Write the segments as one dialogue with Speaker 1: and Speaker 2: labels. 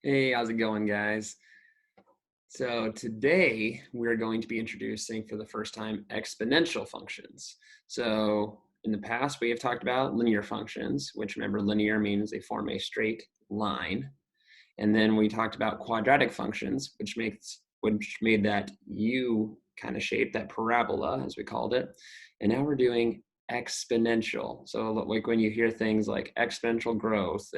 Speaker 1: Hey, how's it going, guys? So today we're going to be introducing for the first time exponential functions. So in the past, we have talked about linear functions, which remember linear means they form a straight line. And then we talked about quadratic functions, which made that U kind of shape, that parabola, as we called it. And now we're doing exponential. So like when you hear things like exponential growth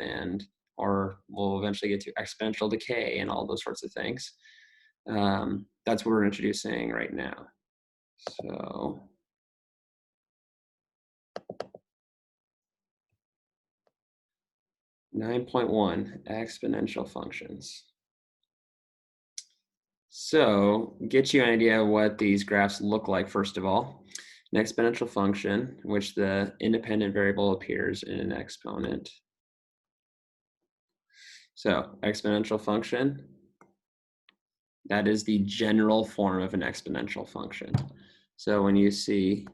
Speaker 1: or we'll eventually get to exponential decay and all those sorts of things. That's what we're introducing right now. So 9.1 exponential functions. So get you an idea of what these graphs look like, first of all. An exponential function, in which the independent variable appears in an exponent. So exponential function, that is the general form of an exponential function. So when you see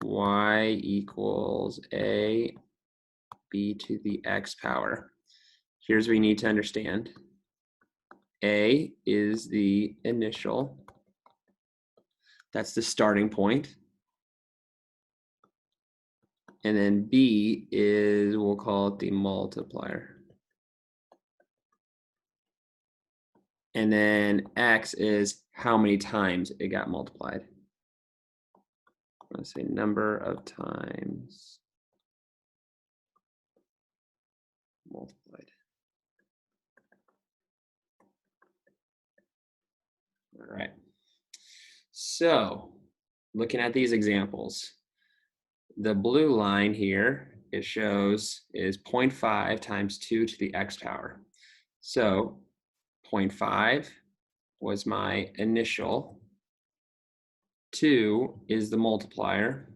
Speaker 1: y equals a b to the x power, here's what you need to understand. A is the initial, that's the starting point. And then B is, we'll call it the multiplier. And then X is how many times it got multiplied. Let's say number of times multiplied. All right. So looking at these examples, the blue line here, it shows is 0.5 times 2 to the x power. So 0.5 was my initial, 2 is the multiplier,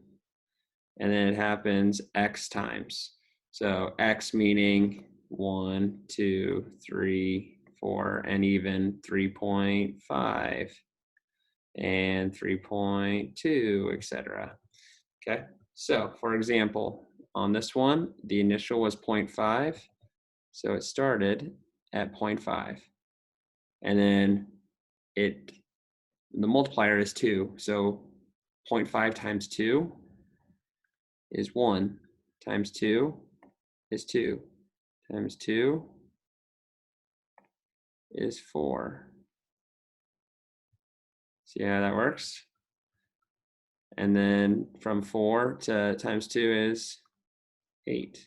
Speaker 1: and then it happens x times. So x meaning 1, 2, 3, 4, and even 3.5 and 3.2, etc. Okay, so for example, on this one, the initial was 0.5, so it started at 0.5, and then the multiplier is 2, so 0.5 times 2 is 1, times 2 is 2, times 2 is 4. See how that works? And then from 4 to times 2 is 8.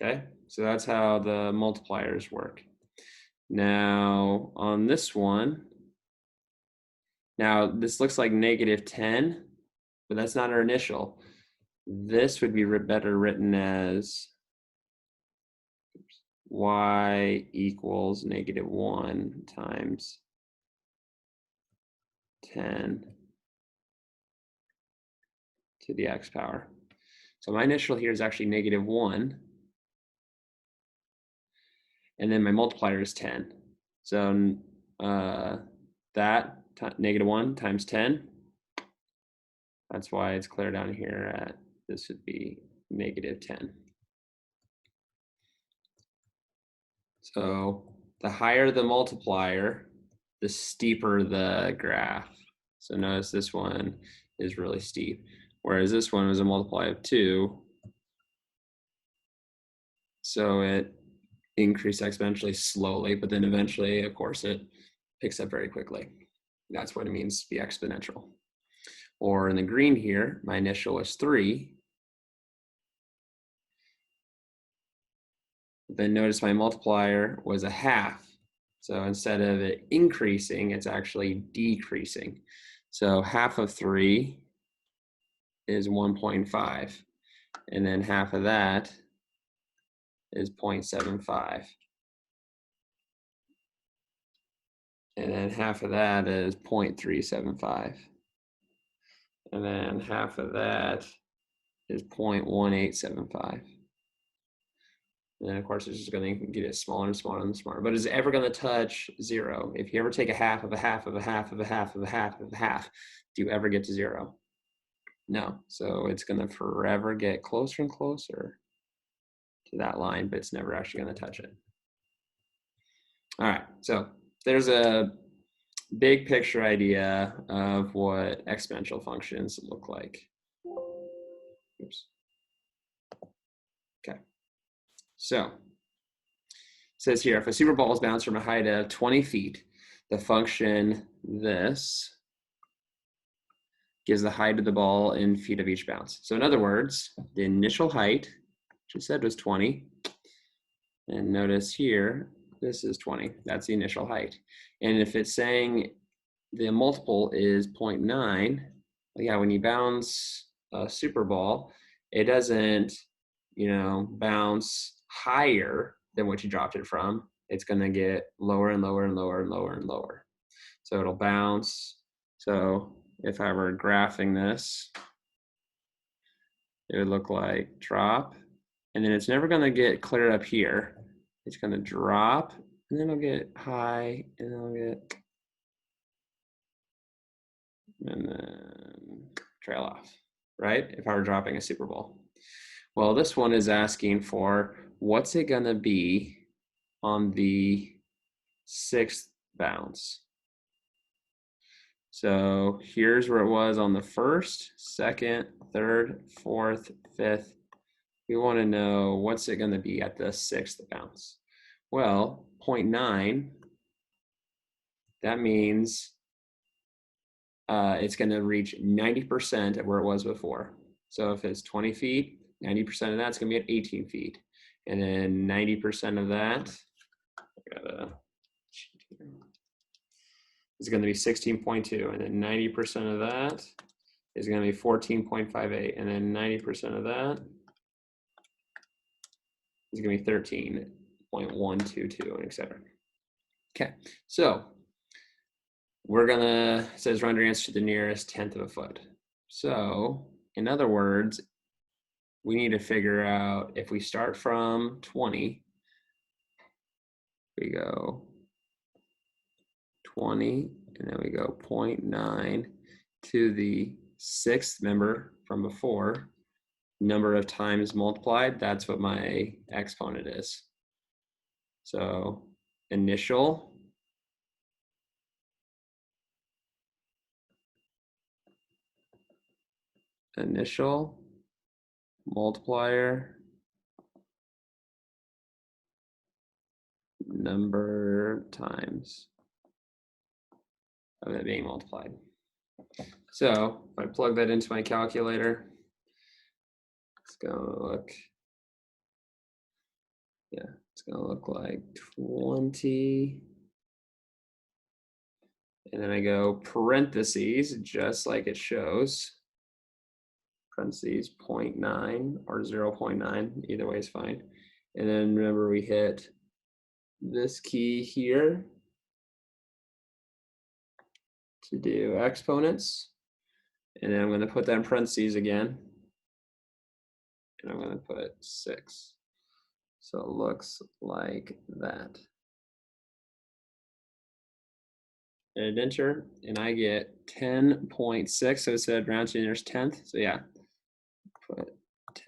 Speaker 1: Okay, so that's how the multipliers work. Now on this one, now this looks like -10, but that's not our initial. This would be better written as y equals -1 times 10 to the x power. So my initial here is actually -1, and then my multiplier is 10. So that -1 times 10, that's why it's clear down here at, this would be -10. So the higher the multiplier, the steeper the graph. So notice this one is really steep, whereas this one was a multiply of 2. So it increased exponentially slowly, but then eventually, of course, it picks up very quickly. That's what it means to be exponential. Or in the green here, my initial was 3. Then notice my multiplier was a half. So instead of it increasing, it's actually decreasing. So half of 3 is 1.5. And then half of that is 0.75. And then half of that is 0.375. And then half of that is 0.1875. And then of course it's just going to get it smaller and smaller and smaller. But is it ever going to touch 0? If you ever take a half of a half of a half of a half of a half of a half, do you ever get to 0? No. So it's going to forever get closer and closer to that line, but it's never actually going to touch it. All right, so there's a big picture idea of what exponential functions look like. Oops. Okay, so it says here, if a super ball is bounced from a height of 20 feet, the function this gives the height of the ball in feet of each bounce. So in other words, the initial height, which I said was 20, and notice here, this is 20. That's the initial height. And if it's saying the multiple is 0.9, yeah, when you bounce a super ball, it doesn't, bounce higher than what you dropped it from. It's going to get lower and lower and lower and lower and lower. So it'll bounce. So if I were graphing this, it would look like drop, and then it's never going to get clear up here. It's going to drop, and then it'll get high, and then it'll get, and then trail off, right? If I were dropping a super ball. Well, this one is asking for what's it going to be on the 6th bounce. So here's where it was on the 1st, 2nd, 3rd, 4th, 5th. We want to know what's it going to be at the 6th bounce. Well, 0.9, that means it's going to reach 90% of where it was before. So if it's 20 feet, 90% of that's going to be at 18 feet. And then 90% of that, is going to be 16.2. And then 90% of that is going to be 14.58. And then 90% of that is going to be 13.122, and et cetera. Okay, so we're gonna, it says render answer to the nearest 1/10 of a foot. So in other words, we need to figure out, if we start from 20, we go 20, and then we go 0.9 to the 6th, member from before, number of times multiplied, that's what my exponent is. So initial multiplier number times of it being multiplied. So if I plug that into my calculator, it's gonna look, it's gonna look like 20. And then I go parentheses, just like it shows. Parentheses 0.9 or 0.9, either way is fine. And then remember, we hit this key here to do exponents. And then I'm going to put that in parentheses again. And I'm going to put 6. So it looks like that. And enter, and I get 10.6. So it said round to the nearest 10th. So yeah, put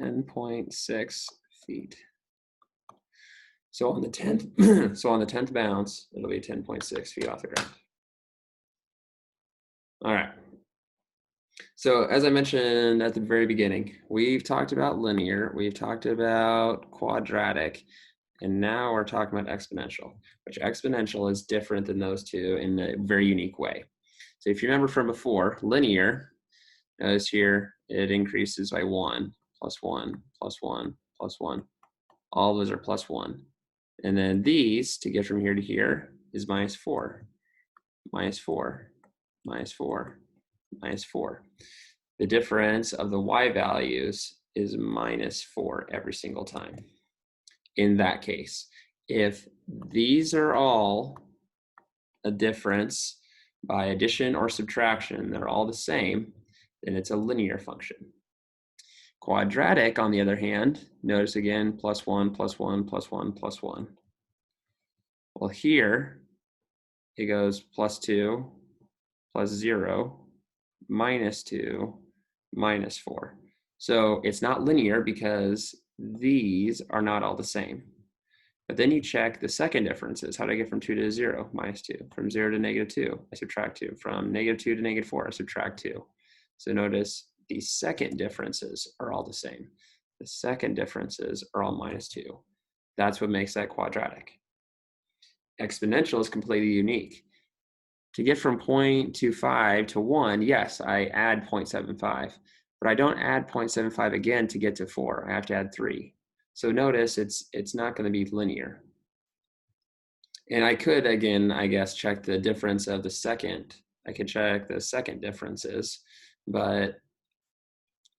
Speaker 1: 10.6 feet. So on the 10th, so on the 10th bounce, it'll be 10.6 feet off the ground. All right. So as I mentioned at the very beginning, we've talked about linear, we've talked about quadratic, and now we're talking about exponential, which exponential is different than those two in a very unique way. So if you remember from before, linear, notice here, it increases by 1, plus 1, plus 1, plus 1. All those are plus 1. And then these, to get from here to here, is minus 4, minus 4, minus 4, minus 4. The difference of the y values is minus 4 every single time. In that case, if these are all a difference by addition or subtraction, they're all the same, then it's a linear function. Quadratic, on the other hand, notice again, plus 1, plus 1, plus 1, plus 1. Well, here it goes plus 2, plus 0, minus 2, minus 4. So it's not linear because these are not all the same. But then you check the second differences. How do I get from 2 to 0? Minus 2. From 0 to -2, I subtract 2. From -2 to -4, I subtract 2. So notice the second differences are all the same. The second differences are all minus 2. That's what makes that quadratic. Exponential is completely unique. To get from 0.25 to 1, yes, I add 0.75, but I don't add 0.75 again to get to 4. I have to add 3. So notice it's not going to be linear. And I could, again, I guess, check the difference of the second. I could check the second differences, but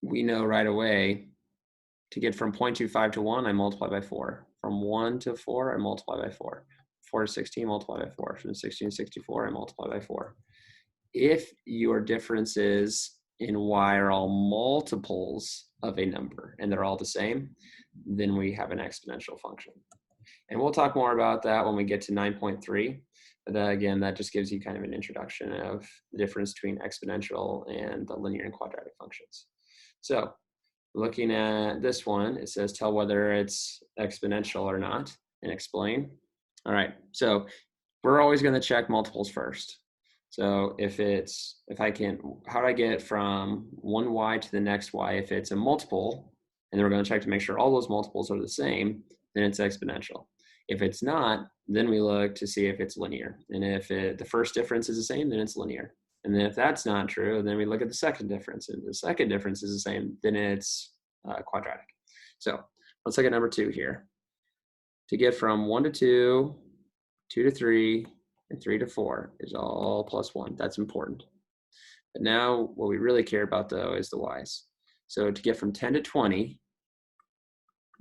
Speaker 1: we know right away to get from 0.25 to 1, I multiply by 4. From 1 to 4, I multiply by 4. 4 to 16, multiply by 4. From 16 to 64, I multiply by 4. If your differences in y are all multiples of a number and they're all the same, then we have an exponential function. And we'll talk more about that when we get to 9.3. But again, that just gives you kind of an introduction of the difference between exponential and the linear and quadratic functions. So looking at this one, it says tell whether it's exponential or not and explain. All right, so we're always going to check multiples first. So if I can, how do I get from one y to the next y? If it's a multiple, and then we're going to check to make sure all those multiples are the same, then it's exponential. If it's not, then we look to see if it's linear. And if the first difference is the same, then it's linear. And then if that's not true, then we look at the second difference. And if the second difference is the same, then it's quadratic. So let's look at number 2 here. To get from 1 to 2, 2 to 3, and 3 to 4 is all plus 1. That's important. But now what we really care about, though, is the y's. So to get from 10 to 20,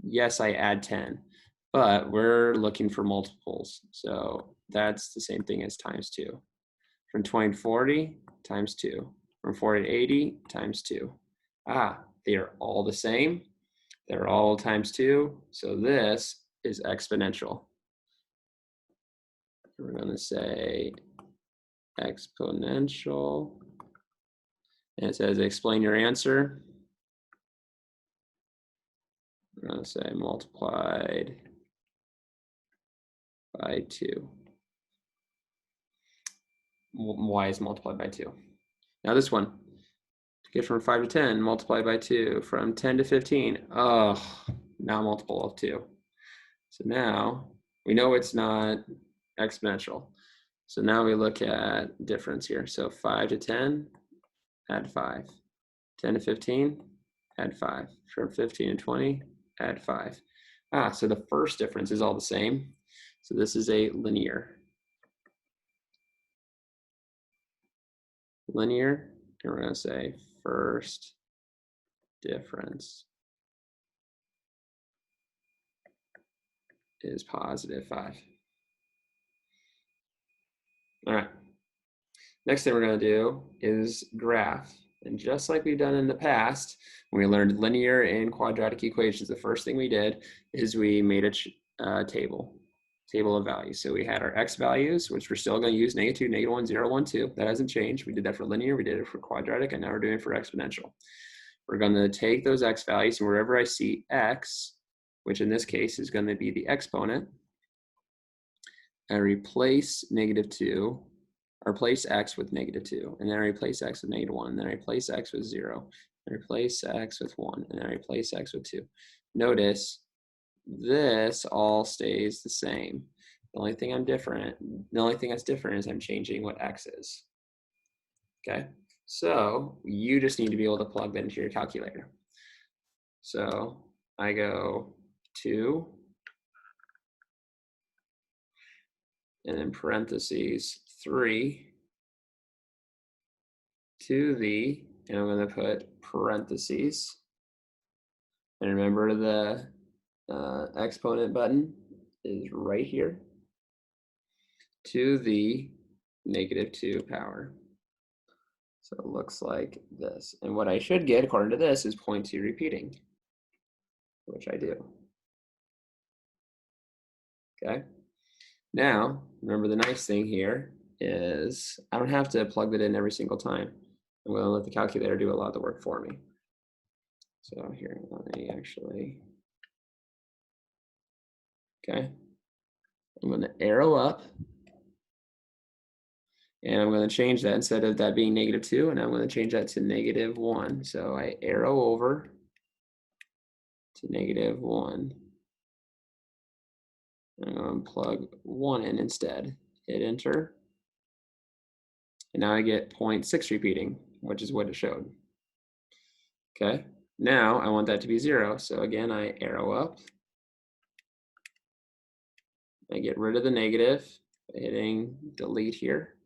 Speaker 1: yes, I add 10. But we're looking for multiples. So that's the same thing as times 2. From 20 to 40, times 2. From 40 to 80, times 2. They are all the same. They're all times 2. So this is exponential. We're going to say exponential. And it says explain your answer. We're going to say multiplied by 2. Y is multiplied by 2. Now this one, to get from 5 to 10, multiplied by 2. From 10 to 15, now multiple of 2. So now we know it's not exponential. So now we look at difference here. So 5 to 10, add 5. 10 to 15, add 5. From 15 to 20, add 5. So the first difference is all the same. So this is a linear. Linear, and we're going to say first difference is positive 5. All right. Next thing we're going to do is graph. And just like we've done in the past, when we learned linear and quadratic equations, the first thing we did is we made a table of values. So we had our x values, which we're still going to use -2, -1, 0, 1, 2. That hasn't changed. We did that for linear, we did it for quadratic, and now we're doing it for exponential. We're going to take those x values, and wherever I see x, which in this case is going to be the exponent, I replace -2, or replace x with -2, and then I replace x with -1, and then I replace x with 0, and replace x with 1, and then I replace x with 2. Notice this all stays the same. The only thing that's different is I'm changing what x is. Okay, so you just need to be able to plug that into your calculator. So I go 2, and then parentheses 3 to the, and I'm going to put parentheses. And remember the exponent button is right here, to the -2 power. So it looks like this. And what I should get, according to this, is 0.2 repeating, which I do. Okay. Now, remember the nice thing here is I don't have to plug that in every single time. I'm going to let the calculator do a lot of the work for me. So here, let me actually Okay. I'm going to arrow up. And I'm going to change that instead of that being -2, and I'm going to change that to -1. So I arrow over to -1. I'm going to plug 1 in instead. Hit enter. And now I get 0.6 repeating, which is what it showed. Okay. Now I want that to be 0. So again, I arrow up. I get rid of the negative by hitting delete here.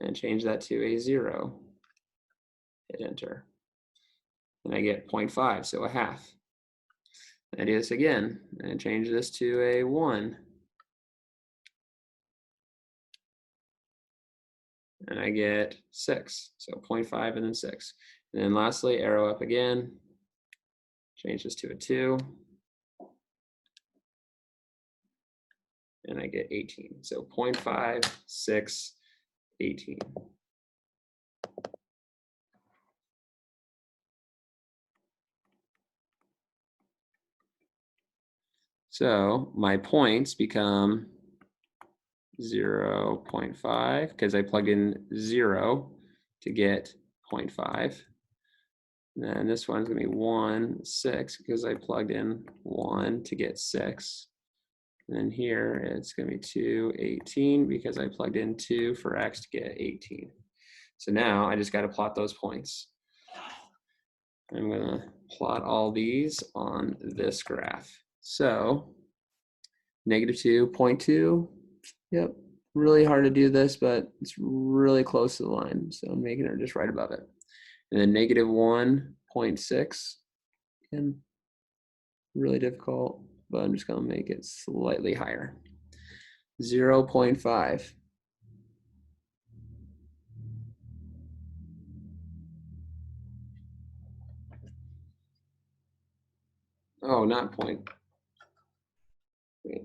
Speaker 1: And change that to a 0. Hit enter. And I get 0.5, so a half. I do this again and change this to a 1. And I get 6. So 0.5 and then 6. And then lastly, arrow up again. Change this to a 2. And I get 18. So 0.5, 6, 18. So my points become 0.5 because I plugged in 0 to get 0.5. And then this one's going to be 1, 6 because I plugged in 1 to get 6. And then here it's going to be 2, 18 because I plugged in 2 for x to get 18. So now I just got to plot those points. I'm going to plot all these on this graph. So -2, 0.2. Yep, really hard to do this, but it's really close to the line. So I'm making it just right above it. And then -1, 0.6. And really difficult, but I'm just going to make it slightly higher. 0.5. Oh, not point. Wait.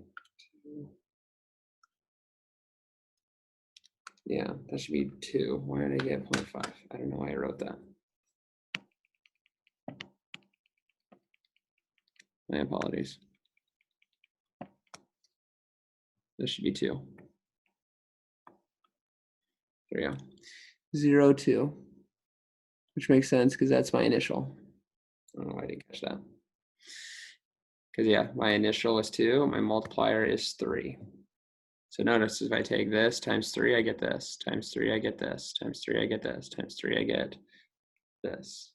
Speaker 1: Yeah, that should be 2. Why did I get 0.5? I don't know why I wrote that. My apologies. This should be 2. There we go. 0, 2, which makes sense because that's my initial. I don't know why I didn't catch that. Because yeah, my initial is 2, my multiplier is 3. So notice if I take this times 3, I get this, times 3, I get this, times 3, I get this, times 3, I get this.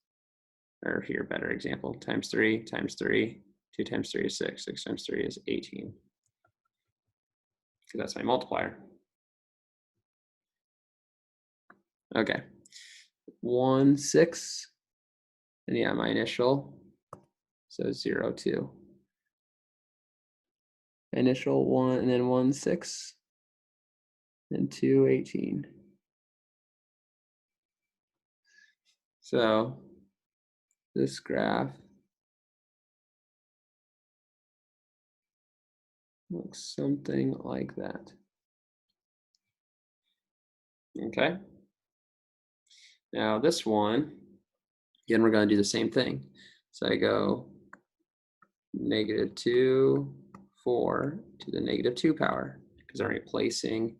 Speaker 1: Or here, better example, times 3, 2 times 3 is 6, 6 times 3 is 18. Because that's my multiplier. Okay, 1, 6, and yeah, my initial, so 0, 2. Initial 1, and then 1, 6, and 2, 18. So this graph looks something like that. Okay. Now this one, again, we're going to do the same thing. So I go -2, 4 to the -2 power because I'm replacing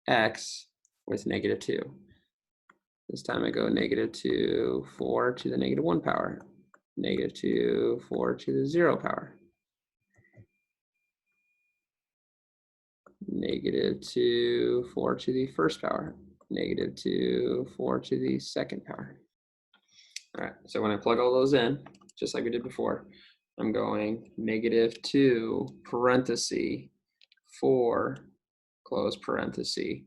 Speaker 1: x with -2. This time I go -2, 4 to the -1 power, -2, 4 to the 0 power, -2, 4 to the first power, -2, 4 to the second power. All right, so when I plug all those in, just like we did before, I'm going -2 parenthesis 4 close parenthesis,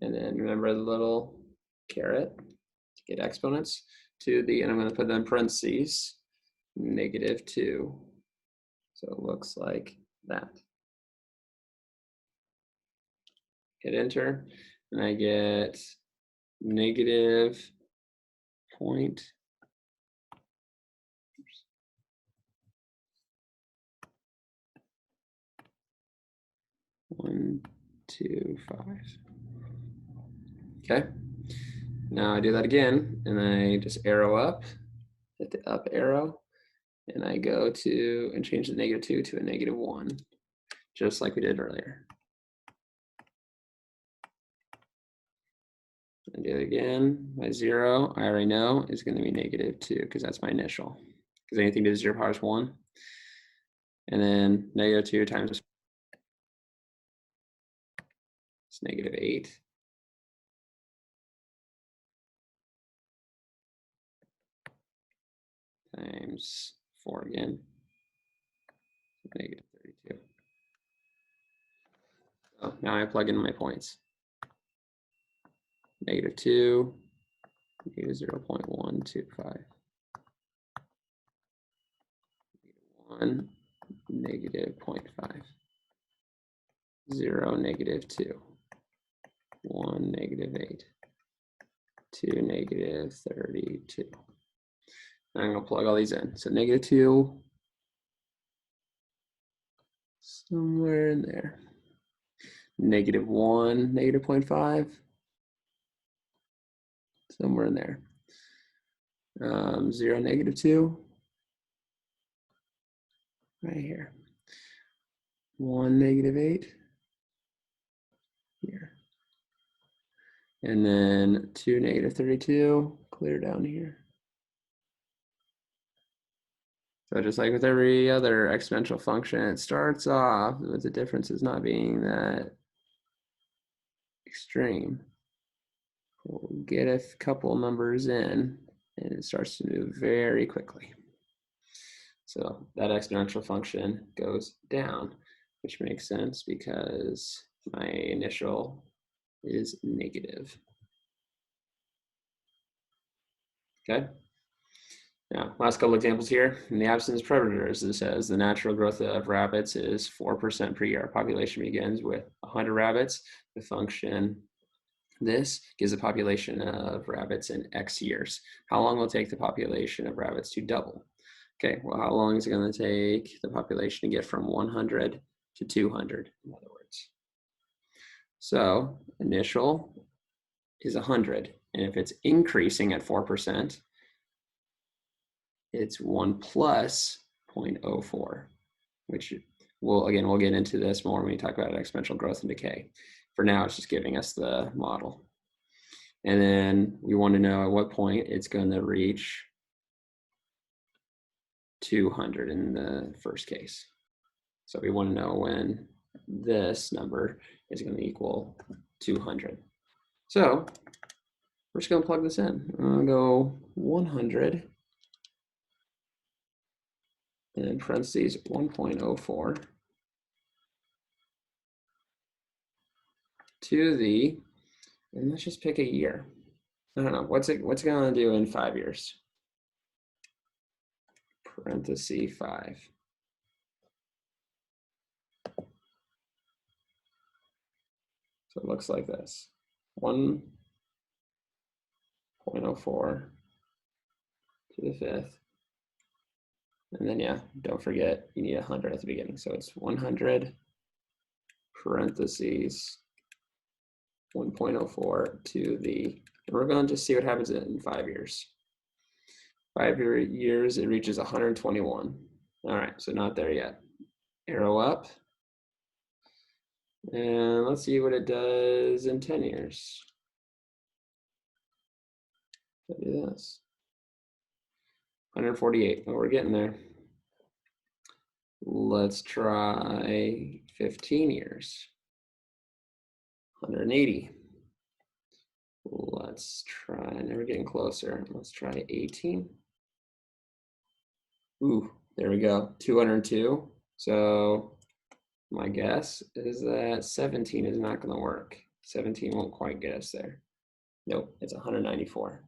Speaker 1: and then remember the little caret to get exponents to the, and I'm going to put them in parentheses, -2. So it looks like that. Hit enter, and I get negative point. 1, 2, 5. Okay. Now I do that again, and I just arrow up, hit the up arrow, and I go to and change the -2 to a -1, just like we did earlier. And do it again. My 0, I already know, is going to be -2 because that's my initial. Because anything to the 0 power is 1. And then -2 times it's -8. Times 4 again, -32. So now I plug in my points. -2, -0.125. 1, -0.5. 0, -2. 1, -8. 2, -32. I'm going to plug all these in. So -2, somewhere in there. -1, -0.5, somewhere in there. 0, -2, right here. 1, -8, here. And then 2, -32, clear down here. So just like with every other exponential function, it starts off with the differences not being that extreme. We'll get a couple numbers in, and it starts to move very quickly. So that exponential function goes down, which makes sense because my initial is negative. Okay. Now, last couple examples here. In the absence of predators, it says the natural growth of rabbits is 4% per year. Population begins with 100 rabbits. The function this gives a population of rabbits in X years. How long will it take the population of rabbits to double? Okay, well, how long is it going to take the population to get from 100 to 200, in other words? So initial is 100, and if it's increasing at 4%, it's 1 plus 0.04, which we'll get into this more when we talk about exponential growth and decay. For now, it's just giving us the model. And then we want to know at what point it's going to reach 200 in the first case. So we want to know when this number is going to equal 200. So we're just going to plug this in. I'm going to go 100 and in parentheses 1.04 to the, and let's just pick a year. I don't know, what's it going to do in 5 years? Parenthesis 5. So it looks like this. 1.04 to the 5th. And then, yeah, don't forget, you need 100 at the beginning. So it's 100 parentheses 1.04 to the, and we're going to just see what happens in 5 years. 5 years, it reaches 121. All right, so not there yet. Arrow up. And let's see what it does in 10 years. Let's do this. 148, oh, we're getting there. Let's try 15 years. 180. Let's try, now we're getting closer. Let's try 18. Ooh, there we go, 202. So my guess is that 17 is not gonna work. 17 won't quite get us there. Nope, it's 194.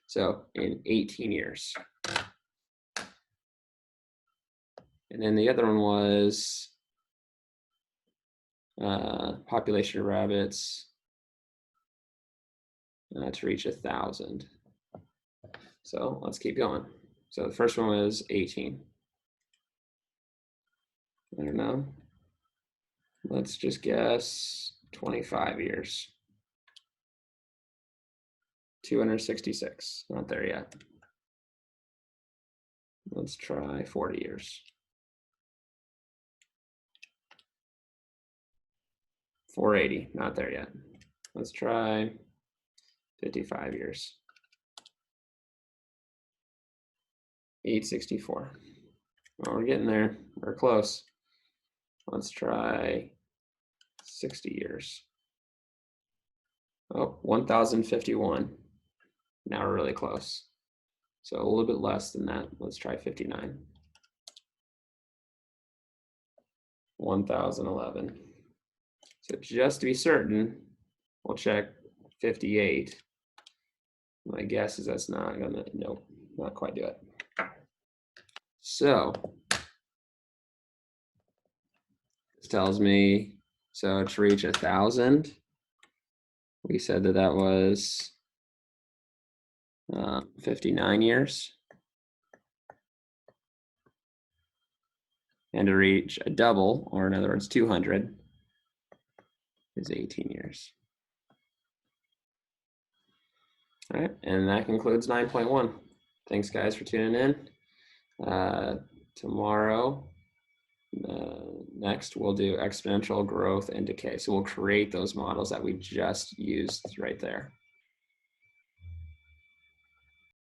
Speaker 1: So in 18 years. And then the other one was population of rabbits to reach 1,000. So let's keep going. So the first one was 18. I don't know. Let's just guess 25 years. 266, not there yet. Let's try 40 years. 480, not there yet. Let's try 55 years. 864. Well, we're getting there. We're close. Let's try 60 years. Oh, 1051. Now we're really close. So a little bit less than that. Let's try 59. 1011. So just to be certain, we'll check 58. My guess is that's not gonna, nope, not quite do it. So this tells me, so to reach 1,000, we said that that was 59 years. And to reach a double, or in other words, 200, is 18 years. All right, and that concludes 9.1. Thanks, guys, for tuning in. Tomorrow, next, we'll do exponential growth and decay. So we'll create those models that we just used right there.